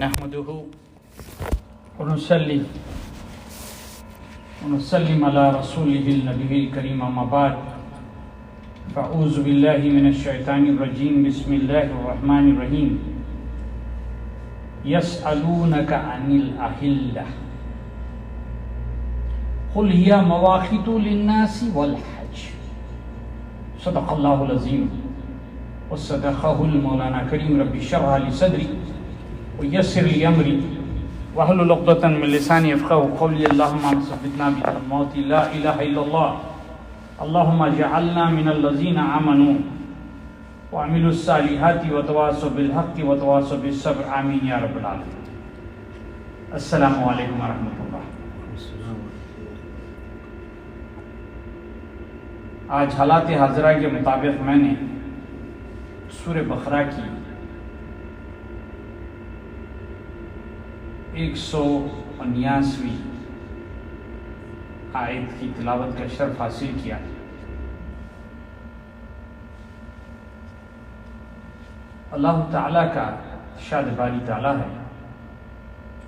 نحمده ونصلي ونسلم على رسوله النبي الكريم أما بعد فأعوذ بالله من الشيطان الرجيم بسم الله الرحمن الرحيم يسألونك عن الأهلة قل هي مواقيت للناس والحج صدق الله العظيم وصدقه المولانا كريم ربي اشرح لي صدري ويسر لي امري واحلل عقدة من لساني يفقهوا قولي اللهم ثبتنا بالموت لا اله الا الله اللهم اجعلنا من الذين امنوا وعملوا الصالحات وتواصوا بالحق وتواصوا بالصبر آمين یا رب العالمین۔ السلام علیکم ورحمۃ اللہ۔ آج حالات حاضرہ کے مطابق میں نے سورہ بقرہ کی 179ویں آیت کی تلاوت کا شرف حاصل کیا۔ اللہ تعالیٰ کا ارشاد باری تعالیٰ ہے،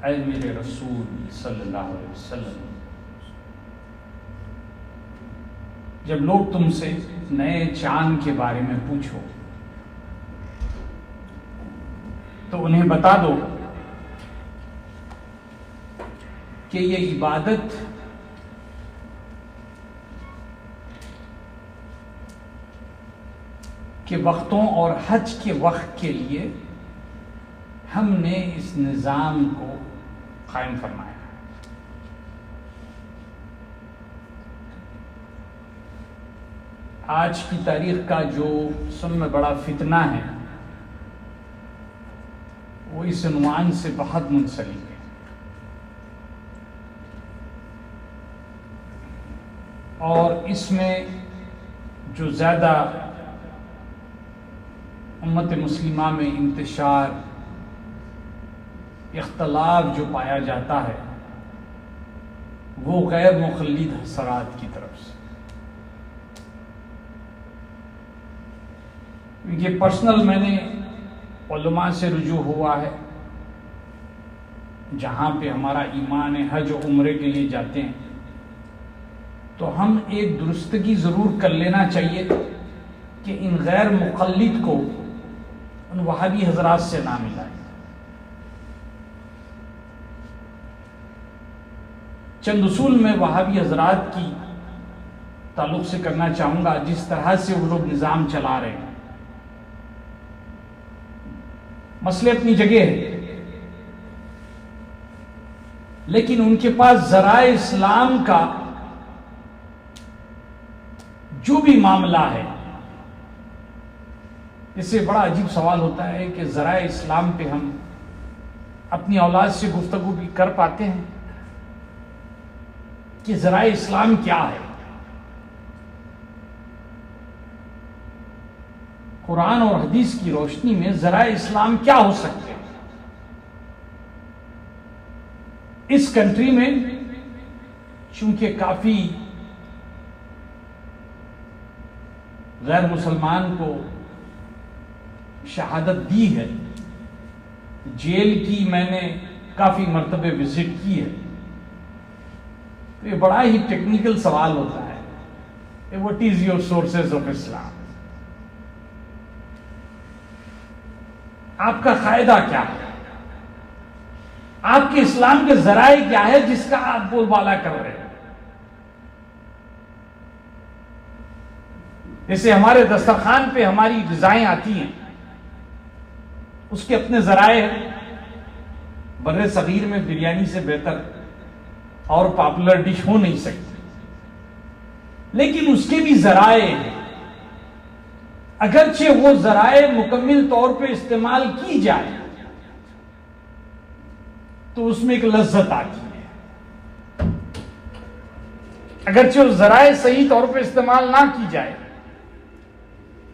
اے میرے رسول صلی اللہ علیہ وسلم، جب لوگ تم سے نئے چاند کے بارے میں پوچھو تو انہیں بتا دو کہ یہ عبادت کے وقتوں اور حج کے وقت کے لیے ہم نے اس نظام کو قائم فرمایا۔ آج کی تاریخ کا جو سب میں بڑا فتنہ ہے وہ اس عنوان سے بہت منسلک ہے۔ اور اس میں جو زیادہ امت مسلمہ میں انتشار اختلاف جو پایا جاتا ہے وہ غیر مقلد حضرات کی طرف سے، یہ پرسنل میں نے علماء سے رجوع ہوا ہے، جہاں پہ ہمارا ایمان ہے، حج و عمرے کے لیے جاتے ہیں تو ہم ایک درستگی ضرور کر لینا چاہیے کہ ان غیر مقلد کو ان وہابی حضرات سے نہ ملائیں۔ چند اصول میں وہابی حضرات کی تعلق سے کرنا چاہوں گا، جس طرح سے وہ لوگ نظام چلا رہے ہیں۔ مسئلے اپنی جگہ ہے، لیکن ان کے پاس ذرائع اسلام کا جو بھی معاملہ ہے، اس سے بڑا عجیب سوال ہوتا ہے کہ ذرائع اسلام پہ ہم اپنی اولاد سے گفتگو بھی کر پاتے ہیں کہ ذرائع اسلام کیا ہے، قرآن اور حدیث کی روشنی میں ذرائع اسلام کیا ہو سکتے ہیں۔ اس کنٹری میں چونکہ کافی غیر مسلمان کو شہادت دی ہے، جیل کی میں نے کافی مرتبہ وزٹ کی ہے، تو یہ بڑا ہی ٹیکنیکل سوال ہوتا ہے، what is your sources of Islam؟ آپ کا قاعدہ کیا ہے؟ آپ کے اسلام کے ذرائع کیا ہے جس کا آپ بول بالا کر رہے ہیں؟ جیسے ہمارے دسترخوان پہ ہماری غذائیں آتی ہیں، اس کے اپنے ذرائع ہیں۔ بر صغیر میں بریانی سے بہتر اور پاپولر ڈش ہو نہیں سکتی، لیکن اس کے بھی ذرائع ہیں۔ اگرچہ وہ ذرائع مکمل طور پہ استعمال کی جائے تو اس میں ایک لذت آتی ہے، اگرچہ وہ ذرائع صحیح طور پہ استعمال نہ کی جائے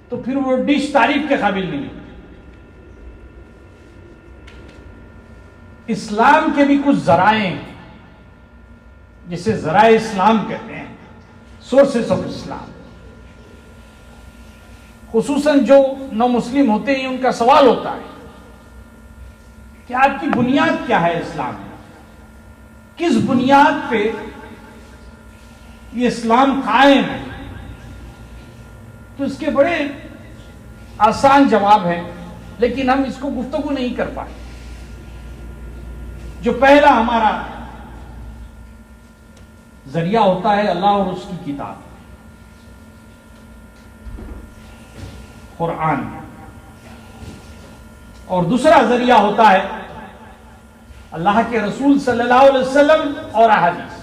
تو پھر وہ ڈش تعریف کے قابل نہیں۔ اسلام کے بھی کچھ ذرائع ہیں جسے ذرائع اسلام کہتے ہیں، سورسز آف اسلام۔ خصوصاً جو نو مسلم ہوتے ہیں ان کا سوال ہوتا ہے کہ آپ کی بنیاد کیا ہے اسلام میں، کس بنیاد پہ یہ اسلام قائم ہے، تو اس کے بڑے آسان جواب ہیں، لیکن ہم اس کو گفتگو نہیں کر پائے۔ جو پہلا ہمارا ذریعہ ہوتا ہے اللہ اور اس کی کتاب قرآن، اور دوسرا ذریعہ ہوتا ہے اللہ کے رسول صلی اللہ علیہ وسلم اور احادیث۔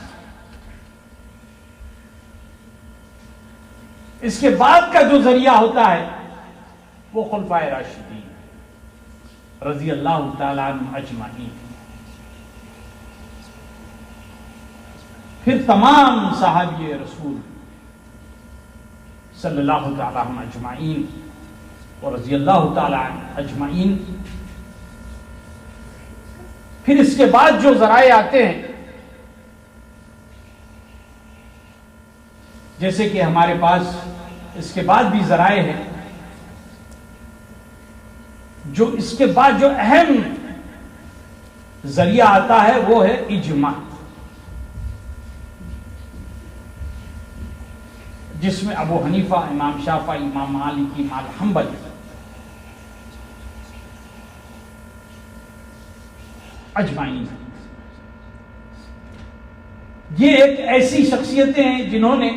اس کے بعد کا جو ذریعہ ہوتا ہے وہ خلفائے راشدین رضی اللہ تعالی عنہم اجمعین، پھر تمام صحابی رسول صلی اللہ تعالی عنہم اجمعین اور رضی اللہ تعالی عنہ اجمعین۔ پھر اس کے بعد جو ذرائع آتے ہیں، جیسے کہ ہمارے پاس اس کے بعد بھی ذرائع ہیں، جو اس کے بعد جو اہم ذریعہ آتا ہے وہ ہے اجماع، جس میں ابو حنیفہ، امام شافعی، امام مالک، امام حنبل اجمعین۔ یہ ایک ایسی شخصیتیں ہیں جنہوں نے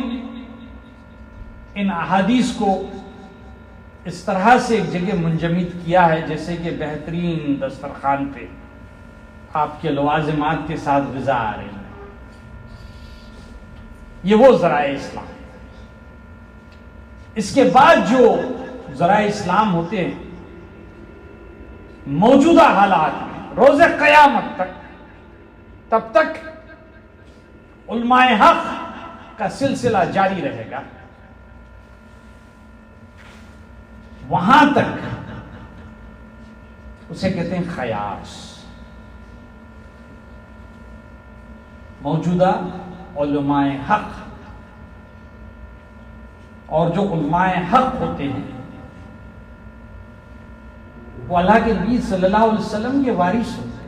ان احادیث کو اس طرح سے ایک جگہ منجمد کیا ہے جیسے کہ بہترین دسترخوان پہ آپ کے لوازمات کے ساتھ غذا آ رہی ہے۔ یہ وہ ذرائع اسلام۔ اس کے بعد جو ذرائع اسلام ہوتے ہیں، موجودہ حالات میں روز قیامت تک، تب تک علماء حق کا سلسلہ جاری رہے گا، وہاں تک اسے کہتے ہیں خیاس۔ موجودہ علماء حق، اور جو علماء حق ہوتے ہیں وہ اللہ کے نبی صلی اللہ علیہ وسلم کے وارث ہوتے ہیں۔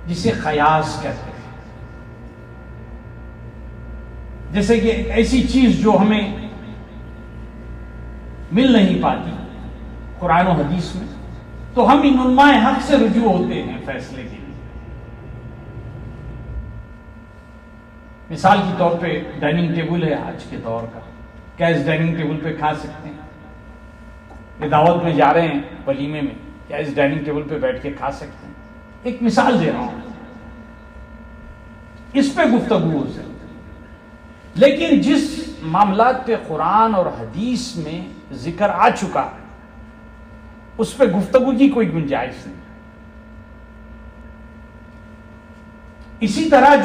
جسے خیاس کہتے ہیں، جیسے کہ ایک ایسی چیز جو ہمیں مل نہیں پاتی قرآن و حدیث میں، تو ہم ان علماء حق سے رجوع ہوتے ہیں فیصلے کے لیے۔ مثال کے طور پہ ڈائننگ ٹیبل ہے آج کے دور کا، کیا اس ڈائننگ ٹیبل پہ کھا سکتے ہیں؟ یہ دعوت میں جا رہے ہیں ولیمے میں، کیا اس ڈائننگ ٹیبل پہ بیٹھ کے کھا سکتے ہیں؟ ایک مثال دے رہا ہوں، اس پہ گفتگو ہو سکتی۔ لیکن جس معاملات پہ قرآن اور حدیث میں ذکر آ چکا اس پہ گفتگو کی کوئی گنجائش نہیں۔ اسی طرح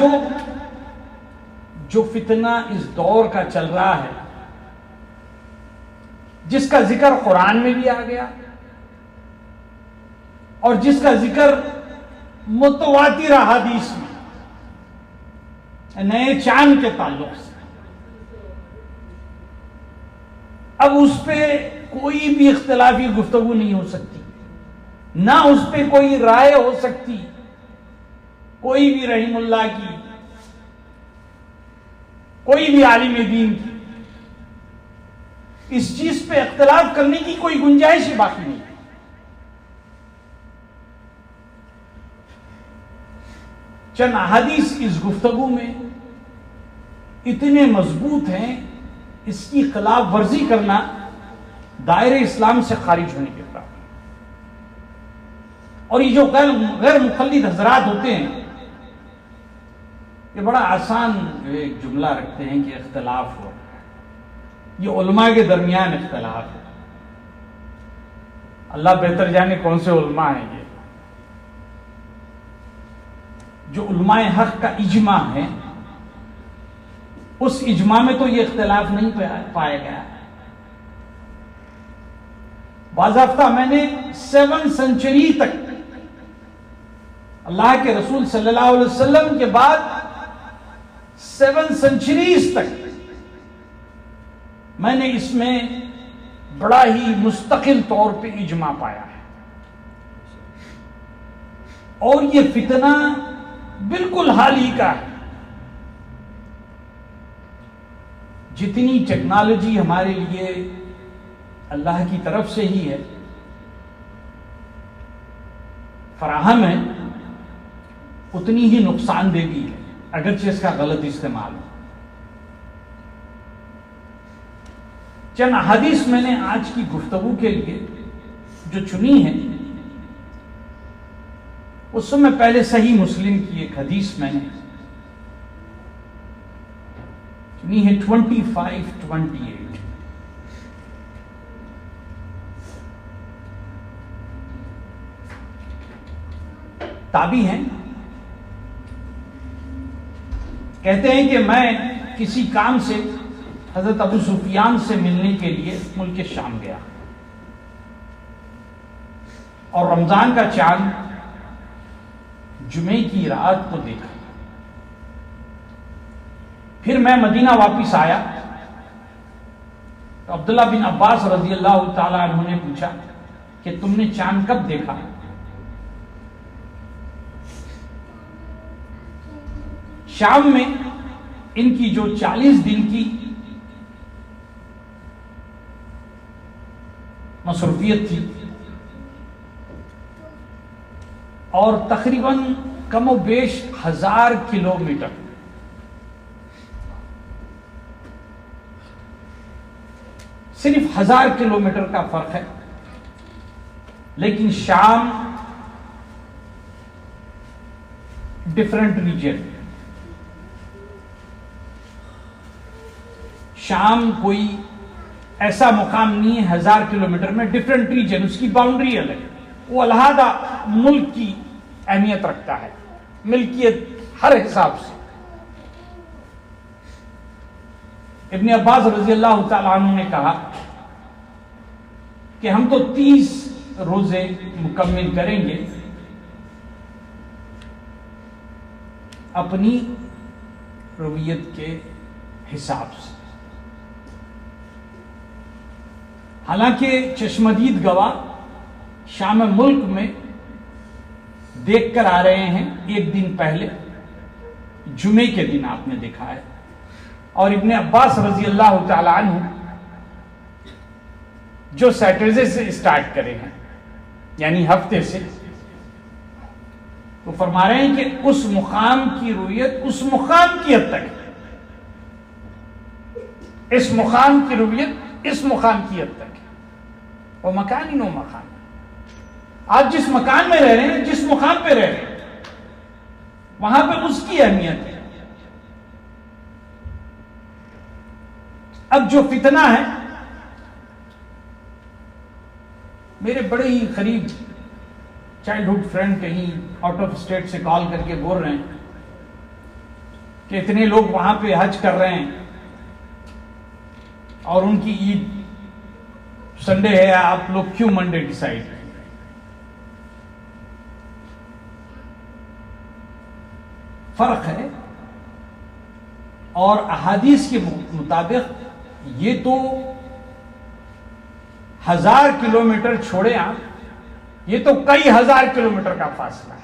جو فتنہ اس دور کا چل رہا ہے، جس کا ذکر قرآن میں بھی آ گیا اور جس کا ذکر متواتر احادیث میں نئے چاند کے تعلق سے، اب اس پہ کوئی بھی اختلافی گفتگو نہیں ہو سکتی، نہ اس پہ کوئی رائے ہو سکتی، کوئی بھی رحم اللہ کی، کوئی بھی عالم دین کی، اس چیز پہ اختلاف کرنے کی کوئی گنجائش ہی باقی نہیں۔ چند احادیث اس گفتگو میں اتنے مضبوط ہیں، اس کی خلاف ورزی کرنا دائرہ اسلام سے خارج ہونے کے برابر۔ اور یہ جو غیر مقلد حضرات ہوتے ہیں، یہ بڑا آسان ایک جملہ رکھتے ہیں کہ اختلاف ہو، یہ علماء کے درمیان اختلاف ہے۔ اللہ بہتر جانے کون سے علماء ہیں یہ، جو علماء حق کا اجماع ہے، اس اجماع میں تو یہ اختلاف نہیں پایا گیا۔ باضابطہ میں نے 7 سنچری تک اللہ کے رسول صلی اللہ علیہ وسلم کے بعد 7 سنچریز تک میں نے اس میں بڑا ہی مستقل طور پہ اجماع پایا ہے. اور یہ فتنہ بالکل حال ہی کا ہے. جتنی ٹیکنالوجی ہمارے لیے اللہ کی طرف سے ہی ہے فراہم ہے، اتنی ہی نقصان دہ بھی ہے اگرچہ اس کا غلط استعمال ہو. چند احادیث میں نے آج کی گفتگو کے لیے جو چنی ہے، اس میں پہلے صحیح مسلم کی ایک حدیث میں نے چنی ہے 25-28. تابعی ہیں، کہتے ہیں کہ میں کسی کام سے حضرت ابو سفیان سے ملنے کے لیے ملک شام گیا اور رمضان کا چاند جمعے کی رات کو دیکھا. پھر میں مدینہ واپس آیا تو عبداللہ بن عباس رضی اللہ تعالی عنہ نے پوچھا کہ تم نے چاند کب دیکھا؟ شام میں ان کی جو 40 دن کی مصروفیت تھی اور تقریباً کم و بیش 1000 کلومیٹر، صرف 1000 کلومیٹر کا فرق ہے، لیکن شام ڈفرنٹ ریجن. شام کوئی ایسا مقام نہیں ہے 1000 کلومیٹر میں، ڈفرنٹ ریجن، اس کی باؤنڈری الگ، وہ علیحدہ ملک کی اہمیت رکھتا ہے، ملکیت ہر حساب سے. ابن عباس رضی اللہ تعالیٰ عنہ نے کہا کہ ہم تو 30 روزے مکمل کریں گے اپنی رویت کے حساب سے. حالانکہ چشمدید گواہ شام ملک میں دیکھ کر آ رہے ہیں ایک دن پہلے، جمعے کے دن آپ نے دیکھا ہے. اور ابن عباس رضی اللہ تعالی عنہ جو سیٹرڈے سے اسٹارٹ کرے ہیں یعنی ہفتے سے، وہ فرما رہے ہیں کہ اس مقام کی رویت اس مقام کی حد تک، اس مقام کی رویت اس مقام کی حد تک، وہ مکان ہی نو مقام. آپ جس مکان میں رہ رہے ہیں، جس مقام پہ رہ رہے ہیں، وہاں پہ اس کی اہمیت ہے. اب جو فتنہ ہے، میرے بڑے ہی قریب چائلڈہڈ فرینڈ کہیں آؤٹ آف اسٹیٹ سے کال کر کے بول رہے ہیں کہ اتنے لوگ وہاں پہ حج کر رہے ہیں اور ان کی عید سنڈے ہے، آپ لوگ کیوں منڈے ڈیسائیڈ کریں؟ فرق ہے. اور احادیث کے مطابق یہ تو 1000 کلومیٹر چھوڑے آپ، یہ تو کئی 1000 کلومیٹر کا فاصلہ ہے.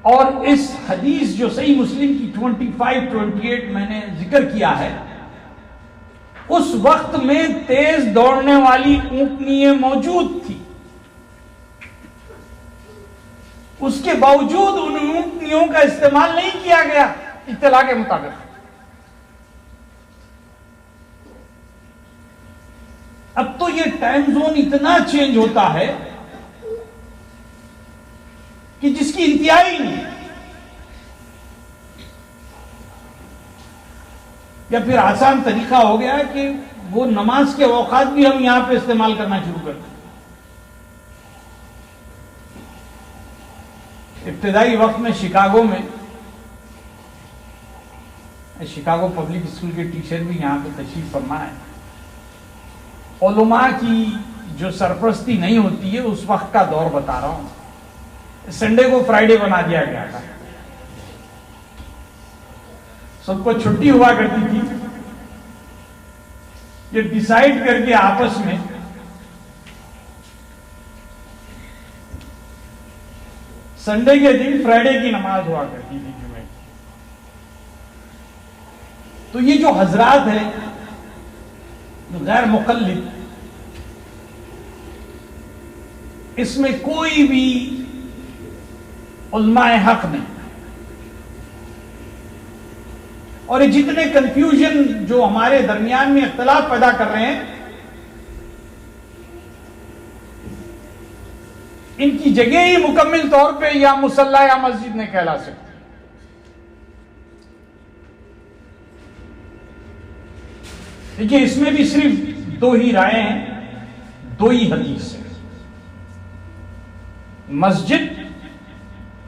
اور اس حدیث جو صحیح مسلم کی 25-28 میں نے ذکر کیا ہے، اس وقت میں تیز دوڑنے والی اونٹنیاں موجود تھی، اس کے باوجود ان اونٹنیوں کا استعمال نہیں کیا گیا اطلاع کے مطابق. اب تو یہ ٹائم زون اتنا چینج ہوتا ہے کہ جس کی انتہا ہی نہیں. یا پھر آسان طریقہ ہو گیا کہ وہ نماز کے اوقات بھی ہم یہاں پہ استعمال کرنا شروع کر دیں. ابتدائی وقت میں شکاگو میں، شکاگو پبلک اسکول کے ٹیچر بھی یہاں پہ تشریف فرما ہے، علماء کی جو سرپرستی نہیں ہوتی ہے اس وقت کا دور بتا رہا ہوں. سنڈے کو فرائیڈے بنا دیا گیا تھا. سب کو چھٹی ہوا کرتی تھی، یہ ڈیسائیڈ کر کے آپس میں سنڈے کے دن فرائیڈے کی نماز ہوا کرتی تھی جمعے کی۔ تو یہ جو حضرات ہیں غیر مقلد، اس میں کوئی بھی علماء حق نہیں، اور یہ جتنے کنفیوژن جو ہمارے درمیان میں اختلاف پیدا کر رہے ہیں، ان کی جگہ ہی مکمل طور پہ یا مصلی یا مسجد نہیں کہلا سکتی۔ دیکھیے اس میں بھی صرف دو ہی رائے ہیں، دو ہی حدیث ہیں، مسجد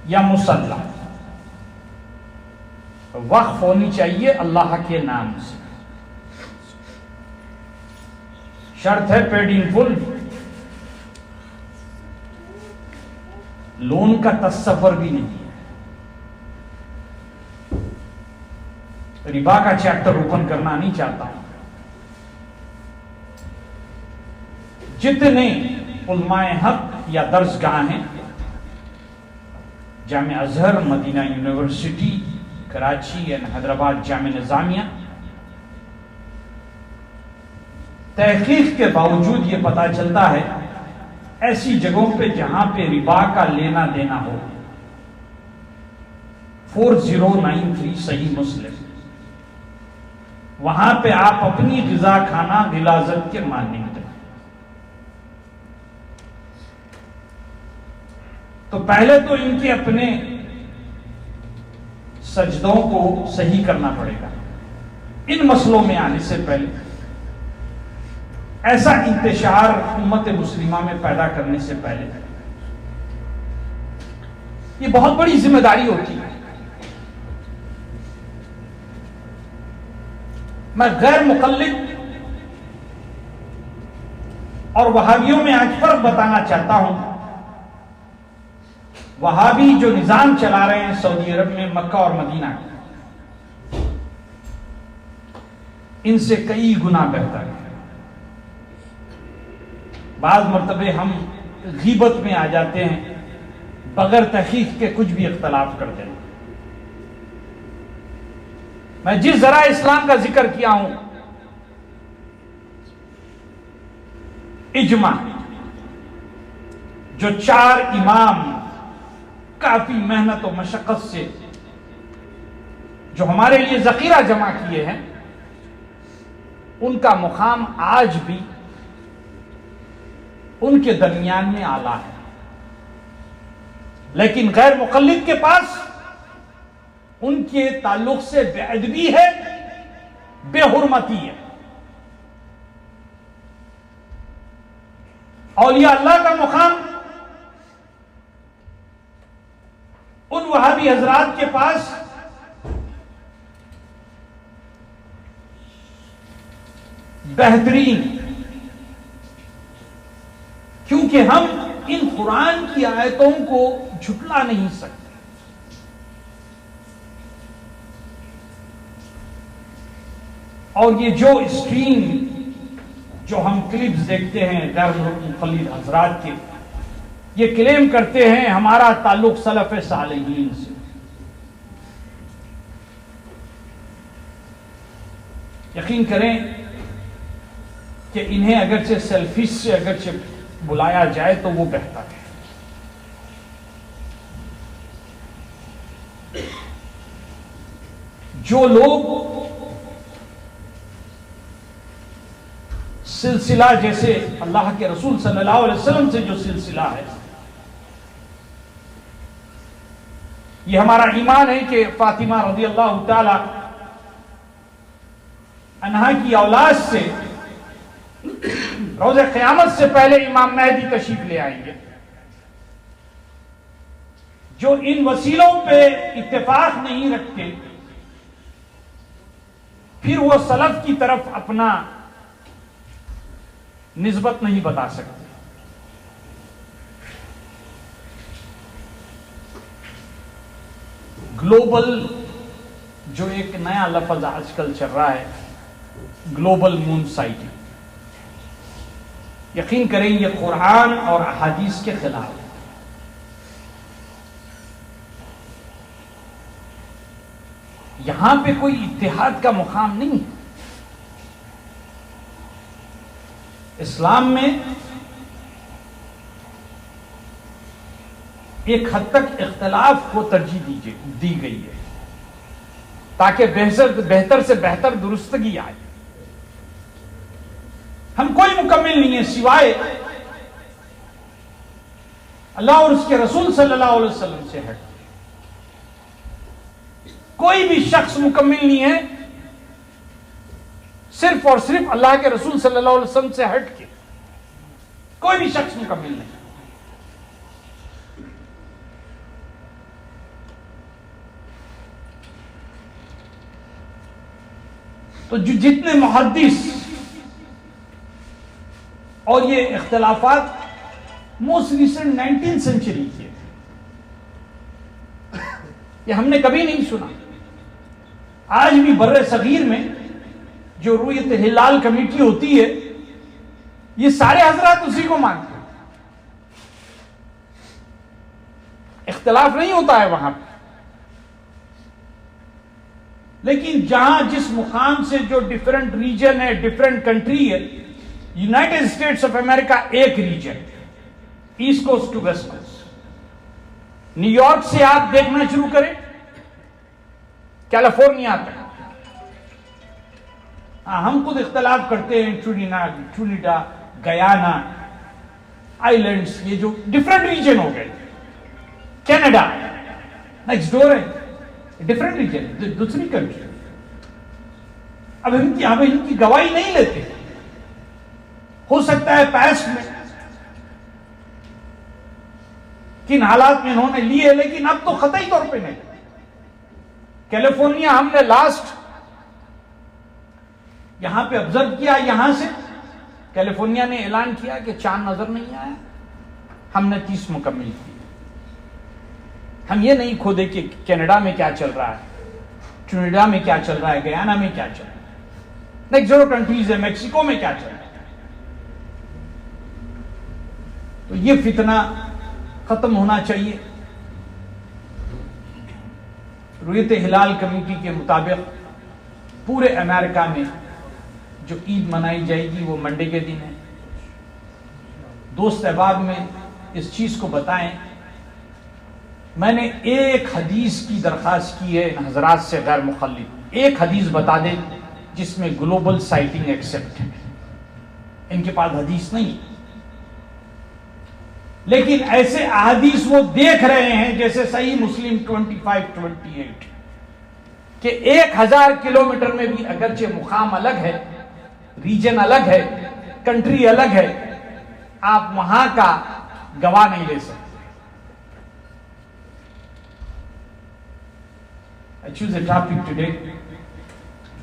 یا مصلی، وقف ہونی چاہیے اللہ کے نام سے، شرط ہے پیڈ ان فل، لون کا تصور بھی نہیں ہے، ربا کا چیپٹر اوپن کرنا نہیں چاہتا ہوں۔ جتنے علماء حق یا درسگاہ ہیں، جامع Azhar, Medina university Karachi and Hyderabad Jamia Nizamia, تحقیق کے باوجود یہ پتہ چلتا ہے ایسی جگہوں پہ جہاں پہ ربا کا لینا دینا ہو، 4093 صحیح مسلم، وہاں پہ آپ اپنی غذا کھانا غلاظت کے ماننے ہیں۔ تو پہلے تو ان کے اپنے سجدوں کو صحیح کرنا پڑے گا ان مسئلوں میں آنے سے پہلے، ایسا انتشار امت مسلمہ میں پیدا کرنے سے پہلے۔ یہ بہت بڑی ذمہ داری ہوتی ہے۔ میں غیر مقلد اور وہابیوں میں آج فرق بتانا چاہتا ہوں۔ وہابی جو نظام چلا رہے ہیں سعودی عرب میں، مکہ اور مدینہ، ان سے کئی گنا بہتر ہے۔ بعض مرتبہ ہم غیبت میں آ جاتے ہیں، بغیر تحقیق کے کچھ بھی اختلاف کرتے ہیں۔ میں جس ذرائع اسلام کا ذکر کیا ہوں، اجماع، جو 4 امام کافی محنت و مشقت سے جو ہمارے لیے ذخیرہ جمع کیے ہیں، ان کا مقام آج بھی ان کے درمیان میں اعلیٰ ہے۔ لیکن غیر مقلد کے پاس ان کے تعلق سے بے ادبی ہے، بے حرمتی ہے۔ اولیاء اللہ کا مقام ان وہابی حضرات کے پاس بہترین، کیونکہ ہم ان قرآن کی آیتوں کو جھٹلا نہیں سکتے۔ اور یہ جو اسٹریم جو ہم کلپس دیکھتے ہیں غیر مقلد حضرات کے، یہ کلیم کرتے ہیں ہمارا تعلق سلف صالحین سے۔ یقین کریں کہ انہیں اگرچہ سیلفش سے اگرچہ بلایا جائے تو وہ بہتر ہے۔ جو لوگ سلسلہ جیسے اللہ کے رسول صلی اللہ علیہ وسلم سے جو سلسلہ ہے، یہ ہمارا ایمان ہے کہ فاطمہ رضی اللہ تعالی عنہا کی اولاد سے روز قیامت سے پہلے امام مہدی تشریف لے آئیں گے۔ جو ان وسیلوں پہ اتفاق نہیں رکھتے، پھر وہ سلف کی طرف اپنا نسبت نہیں بتا سکتے۔ گلوبل جو ایک نیا لفظ آج کل چل رہا ہے گلوبل مون سائٹنگ. یقین کریں یہ قرآن اور احادیث کے خلاف ہے. یہاں پہ کوئی اتحاد کا مقام نہیں ہے. اسلام میں ایک حد تک اختلاف کو ترجیح دی گئی ہے تاکہ بہتر سے بہتر درستگی آئے. ہم کوئی مکمل نہیں ہے سوائے اللہ اور اس کے رسول صلی اللہ علیہ وسلم سے ہٹ. کوئی بھی شخص مکمل نہیں ہے صرف اور صرف اللہ کے رسول صلی اللہ علیہ وسلم سے ہٹ کے. کوئی بھی شخص مکمل نہیں. تو جتنے محدث اور یہ اختلافات موسٹ ریسنٹ 19th سینچری کے یہ ہم نے کبھی نہیں سنا. آج بھی بر صغیر میں جو رؤیت ہلال کمیٹی ہوتی ہے یہ سارے حضرات اسی کو مانتے ہیں. اختلاف نہیں ہوتا ہے وہاں پہ. لیکن جہاں جس مقام سے جو ڈفرنٹ ریجن ہے, ڈفرنٹ کنٹری ہے, یونائٹڈ اسٹیٹس آف امریکہ ایک region, east coast to west coast. New York سے آپ دیکھنا شروع کریں کیلیفورنیا تک. ہم خود اختلاف کرتے ہیں ٹرینیڈا, گیانا, آئی لینڈس, یہ جو ڈفرنٹ ریجن ہو گئے. کینیڈا نیکسٹ ڈور ہے, ڈفرنٹ ریجن, دوسری کنٹری. اب ہم ان کی گواہی نہیں لیتے. ہو سکتا ہے پاسٹ میں کن حالات میں انہوں نے لیے, لیکن اب تو قطعی طور پہ نہیں. کیلیفورنیا ہم نے لاسٹ یہاں پہ آبزرو کیا. یہاں سے کیلیفورنیا نے اعلان کیا کہ چاند نظر نہیں آیا, ہم نے 30 مکمل کی. ہم یہ نہیں کھودے کہ کینیڈا میں کیا چل رہا ہے, ٹرینیڈا میں کیا چل رہا ہے, گیانا میں کیا چل رہا ہے, نیکسٹ جو کنٹریز ہے میکسیکو میں کیا چل رہا ہے. تو یہ فتنہ ختم ہونا چاہیے. رؤیت ہلال کمیٹی کے مطابق پورے امریکہ میں جو عید منائی جائے گی وہ منڈے کے دن ہے. دوست احباب میں اس چیز کو بتائیں. میں نے ایک حدیث کی درخواست کی ہے ان حضرات سے غیر مخلف, ایک حدیث بتا دیں جس میں گلوبل سائٹنگ ایکسپٹ ہے. ان کے پاس حدیث نہیں, لیکن ایسے احادیث وہ دیکھ رہے ہیں جیسے صحیح مسلم 25-28 کہ 1000 کلومیٹر میں بھی اگرچہ مقام الگ ہے, ریجن الگ ہے, کنٹری الگ ہے, آپ وہاں کا گواہ نہیں لے سکتے. I choose a topic today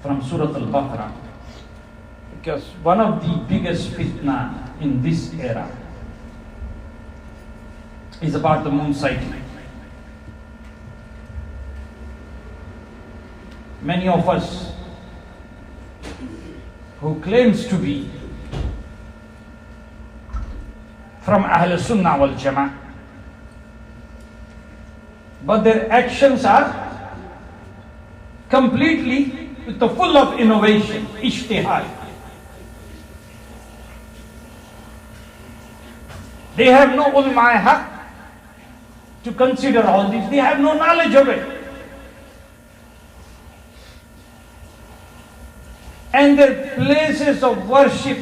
from Surah Al-Baqarah because one of the biggest fitna in this era is about the moon sighting. Many of us who claims to be from Ahl Sunnah wal Jama'ah, but their actions are completely with the full of innovation, ijtihad. They have no ulma haq to consider all this. They have no knowledge of it. And their places of worship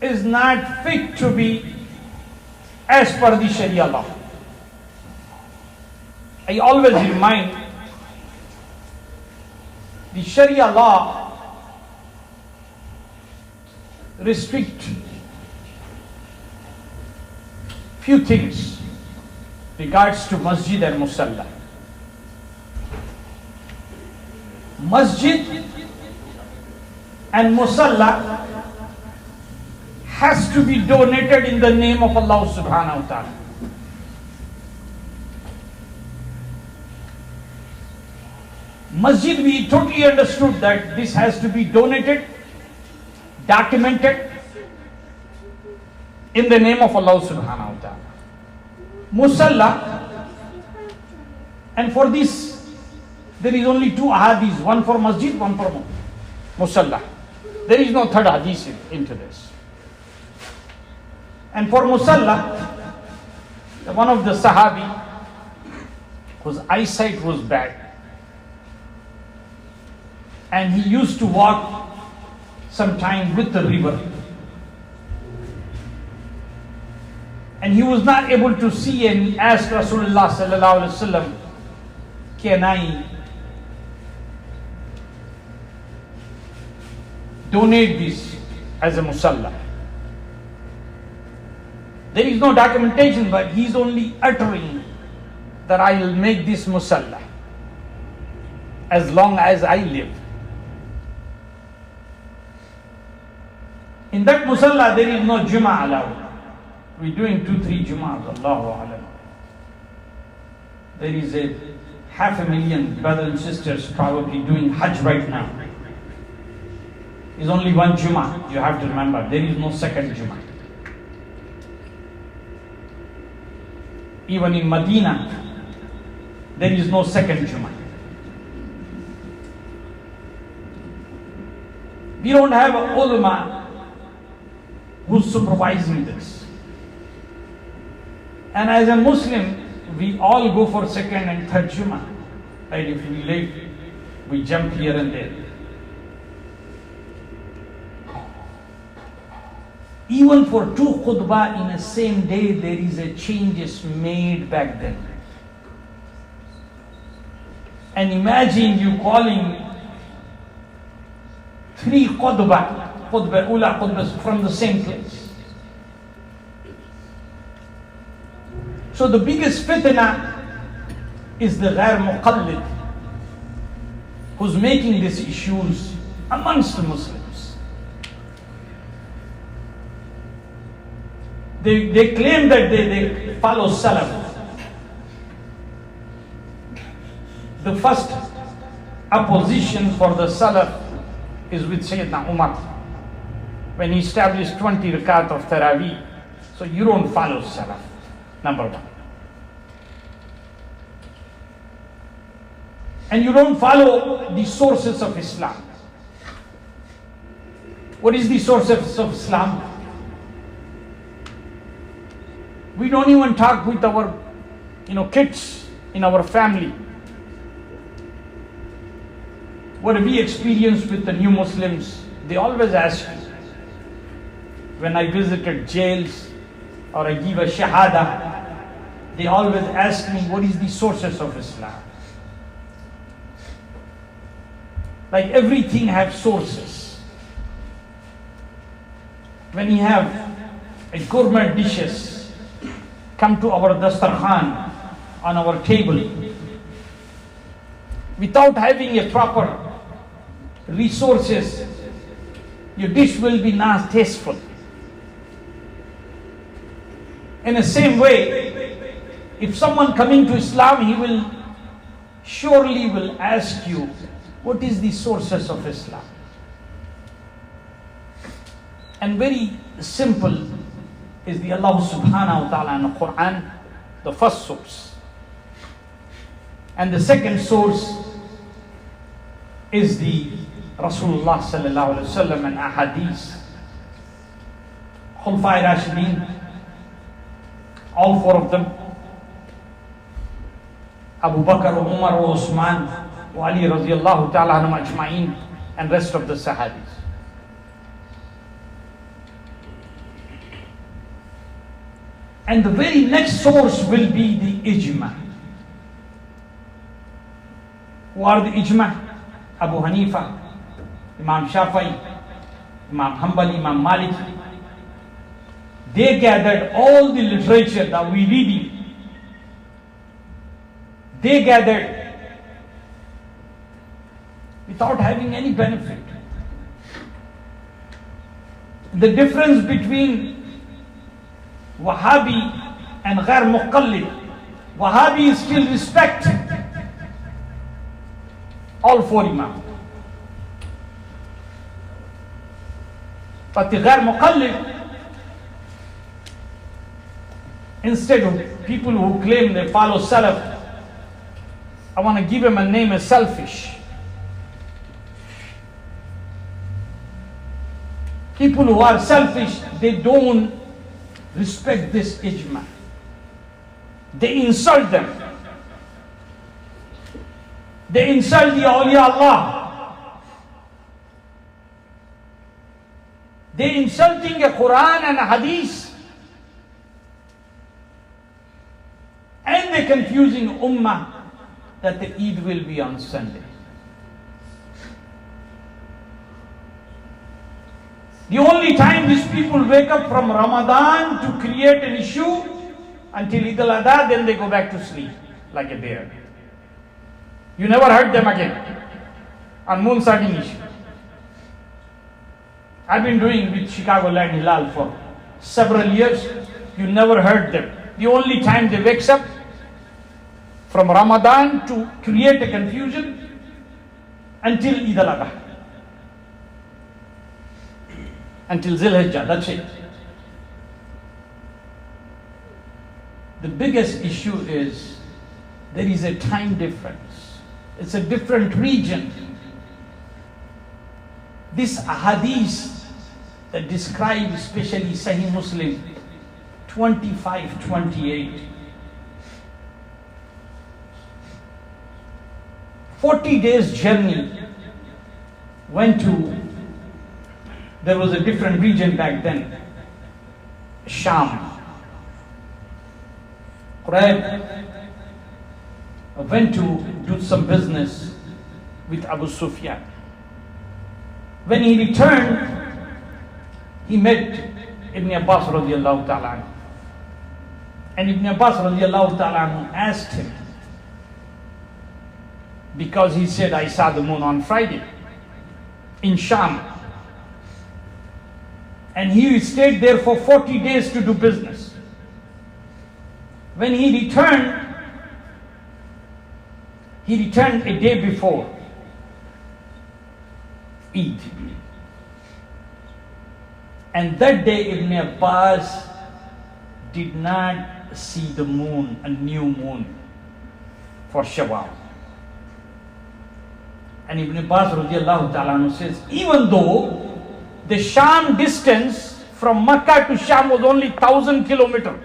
is not fit to be as per the Sharia law. I always remind the Sharia law restrict few things regards to masjid and musalla. Masjid and musalla has to be donated in the name of Allah subhanahu wa ta'ala. Masjid, we totally understood that this has to be donated, documented in the name of Allah subhanahu wa ta'ala. Musalla, and for this there is only two hadiths, one for masjid, one for musalla. There is no third hadith into this. And for musalla, one of the Sahabi whose eyesight was bad, and he used to walk sometime with the river, and he was not able to see, and he asked Rasulullah sallallahu alaihi wasallam, can I donate this as a musalla? There is no documentation, but he is only uttering that I will make this musalla as long as I live. In that musalla there is no Jummah allowed. We're doing 2-3 Jummahs, Allahu Alam. There is a 500,000 brothers and sisters probably doing Hajj right now. It's only one Jummah, you have to remember. There is no second Jummah. Even in Medina, there is no second Jummah. We don't have an ulama who's supervising this. And as a Muslim, we all go for second and third Jummah. Right? If we late, we jump here and there. Even for 2 khutbah in the same day, there is a changes made back then. And imagine you calling 3 khutbah ula khutbahs from the same place. So the biggest fitna is the ghair muqallid, who's making these issues amongst the Muslims. They claim that they follow Salaf. The first opposition for the Salaf is with Sayyidina Umar, when he established 20 rakat of Taraweeh. So you don't follow Salaf, number one. And you don't follow the sources of Islam. What is the sources of Islam? We don't even talk with our kids in our family. What we experience with the new Muslims, they always ask me, when I visited jails or I give a shahada, they always ask me, what is the sources of Islam? Like everything has sources. When you have a gourmet dishes come to our dastarkhan, on our table, without having a proper resources, your dish will be not tasteful. In the same way, if someone coming to Islam, he will surely will ask you, what is the sources of Islam? And very simple is the Allah subhanahu wa ta'ala in the Quran, the first source. And the second source is the Rasulullah sallallahu alaihi wasallam and ahadith. Khulafai Rashidin, all 4 of them, Abu Bakr, Umar, Uthman, Ali radiyallahu ta'ala anhum ajma'in, and rest of the Sahabis. And the very next source will be the ijma. Who are the ijma? Abu Hanifa, Imam Shafi'i, Imam Hanbali, Imam Malik. They gathered all the literature that we reading. They gathered without having any benefit. The difference between Wahhabi and Ghair Muqallid, Wahhabi is still respect all four imams. But the ghair muqallid, instead of people who claim they follow Salaf, I want to give him a name as selfish. People who are selfish, they don't respect this ijma. They insult them. They insult the awliya Allah. They insulting a Quran and a Hadith. And they confusing ummah that the Eid will be on Sunday. The only time these people wake up from Ramadan to create an issue until Eid Al Adha, then they go back to sleep like a bear. You never heard them again on moon sighting issue. I've been doing with Chicagoland Hilal for several years. You never heard them. The only time they wakes up from Ramadan to create a confusion until Eid Al Adha. Until Zil Hijjah, that's it. The biggest issue is there is a time difference. It's a different region. This hadith that describes especially Sahih Muslim 25-28. 40 days journey went to, there was a different region back then, Sham. Quraib went to do some business with Abu Sufyan. When he returned, he met Ibn Abbas radiallahu ta'ala. And Ibn Abbas radiallahu ta'ala asked him, because he said, I saw the moon on Friday in Sham. And he stayed there for 40 days to do business. When he returned a day before Eid. And that day Ibn Abbas did not see the moon, a new moon for Shawwal. And Ibn Abbas radiallahu ta'ala says, even though the Sham distance from Makkah to Sham was only 1,000 kilometers.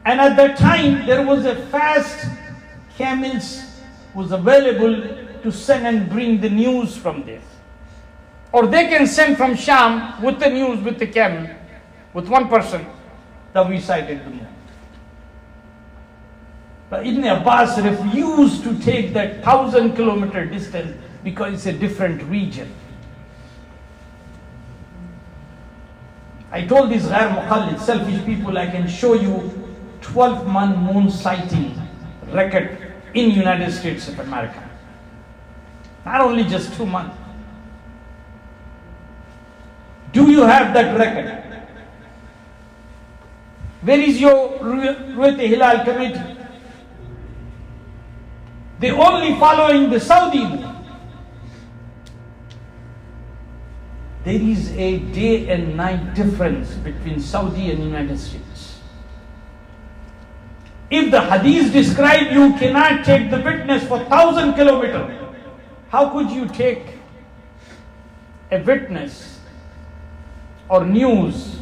And at that time, there was a fast camels was available to send and bring the news from there. Or they can send from Sham with the news, with the camel, with one person, that we sighted the moon. But Ibn Abbas refused to take that 1,000-kilometer distance because it's a different region. I told these ghair muqallid, selfish people, I can show you 12-month moon sighting record in United States of America. Not only just 2 months. Do you have that record? Where is your Ru'yat Hilal committee? They're only following the Saudi moon. There is a day and night difference between Saudi and United States. If the hadith describe you cannot take the witness for 1,000 kilometers, how could you take a witness or news?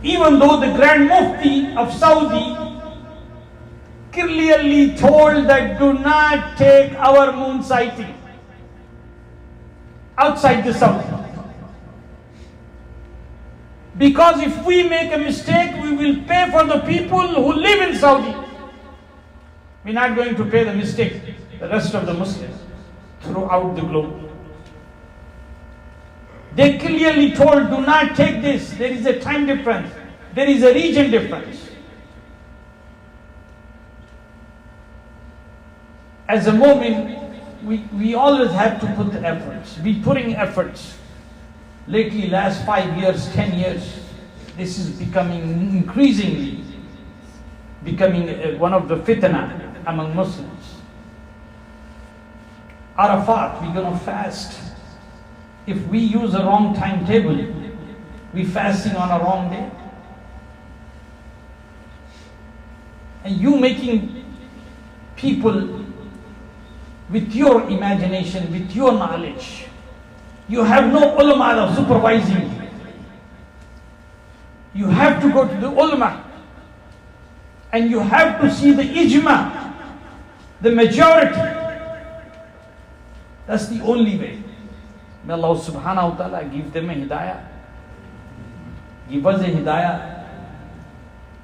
Even though the Grand Mufti of Saudi clearly told that do not take our moon sighting outside the Saudi. Because if we make a mistake, we will pay for the people who live in Saudi. We're not going to pay the mistake, the rest of the Muslims throughout the globe. They clearly told, do not take this. There is a time difference. There is a region difference. As a mu'min, we always have to put efforts. Be putting efforts. Lately, last 5 years, 10 years, this is becoming increasingly one of the fitna among Muslims. Arafat, we're going to fast. If we use a wrong timetable, we're fasting on a wrong day. And you making people with your imagination, with your knowledge. You have no ulama of supervising you. You have to go to the ulama. And you have to see the ijma, the majority. That's the only way. May Allah subhanahu wa ta'ala give them a hidayah. Give us a hidayah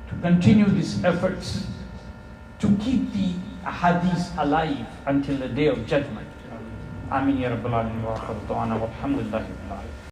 to continue these efforts to keep the ahadith alive until the day of judgment. Ameen ya Rabbal Alameen wa akhiru da'wana walhamdulillahi rabbil alamin.